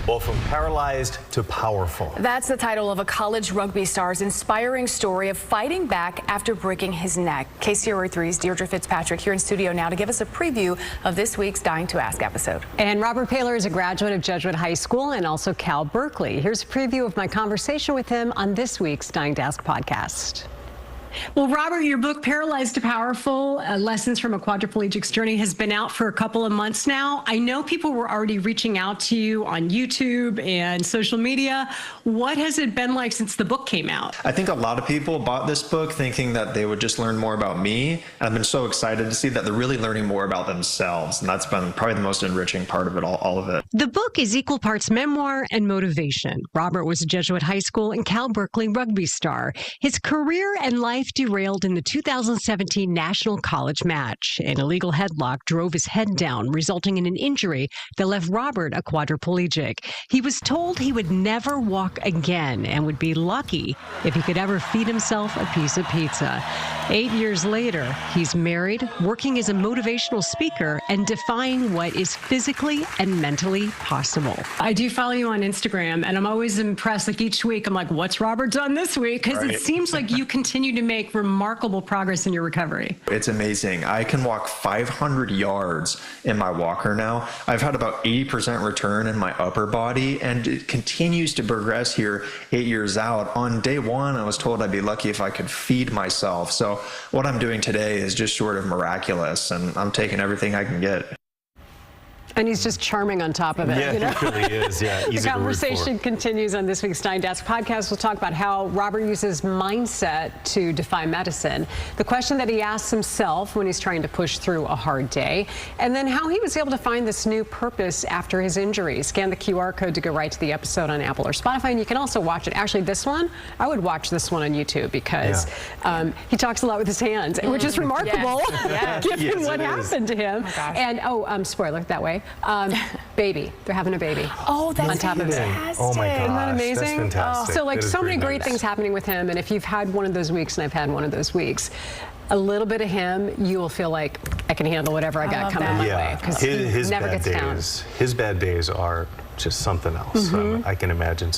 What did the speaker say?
Well, from paralyzed to powerful. That's the title of a college rugby star's inspiring story of fighting back after breaking his neck. KCRA3's Deirdre Fitzpatrick here in studio now to give us a preview of this week's Dying to Ask episode. And Robert Paylor is a graduate of Jesuit High School and also Cal Berkeley. Here's a preview of my conversation with him on this week's Dying to Ask podcast. Well, Robert, your book, Paralyzed to Powerful, Lessons from a Quadriplegic's Journey, has been out for a couple of months now. I know people were already reaching out to you on YouTube and social media. What has it been like since the book came out? I think a lot of people bought this book thinking that they would just learn more about me. And I've been so excited to see that they're really learning more about themselves. And that's been probably the most enriching part of it, all of it. The book is equal parts memoir and motivation. Robert was a Jesuit High School and Cal Berkeley rugby star. His career and life derailed in the 2017 National College match. An illegal headlock drove his head down, resulting in an injury that left Robert a quadriplegic. He was told he would never walk again and would be lucky if he could ever feed himself a piece of pizza. 8 years later, he's married, working as a motivational speaker, and defying what is physically and mentally possible. I do follow you on Instagram, and I'm always impressed. Like each week, I'm like, what's Robert done this week? Because it seems like you continue to make remarkable progress in your recovery. It's amazing. I can walk 500 yards in my walker now. I've had about 80% return in my upper body, and it continues to progress here 8 years out. On day one, I was told I'd be lucky if I could feed myself. So what I'm doing today is just sort of miraculous, and I'm taking everything I can get. And he's just charming on top of it. Yeah, you know? he really is. Yeah, easy The conversation continues on this week's Dying to Ask podcast. We'll talk about how Robert uses mindset to defy medicine, the question that he asks himself when he's trying to push through a hard day, and then how he was able to find this new purpose after his injury. Scan the QR code to go right to the episode on Apple or Spotify, and you can also watch it. Actually, this one, I would watch this one on YouTube because he talks a lot with his hands, which is remarkable given what happened to him. And spoiler that way. Baby, they're having a baby. Oh, that's on top of it. fantastic. Oh my gosh, Isn't that amazing? that's fantastic. So like That is so many great nice. things happening with him, and if you've had one of those weeks, and I've had one of those weeks, a little bit of him, you will feel like I can handle whatever I got coming my way, because he his never bad gets down. days. His bad days are just something else. I can imagine.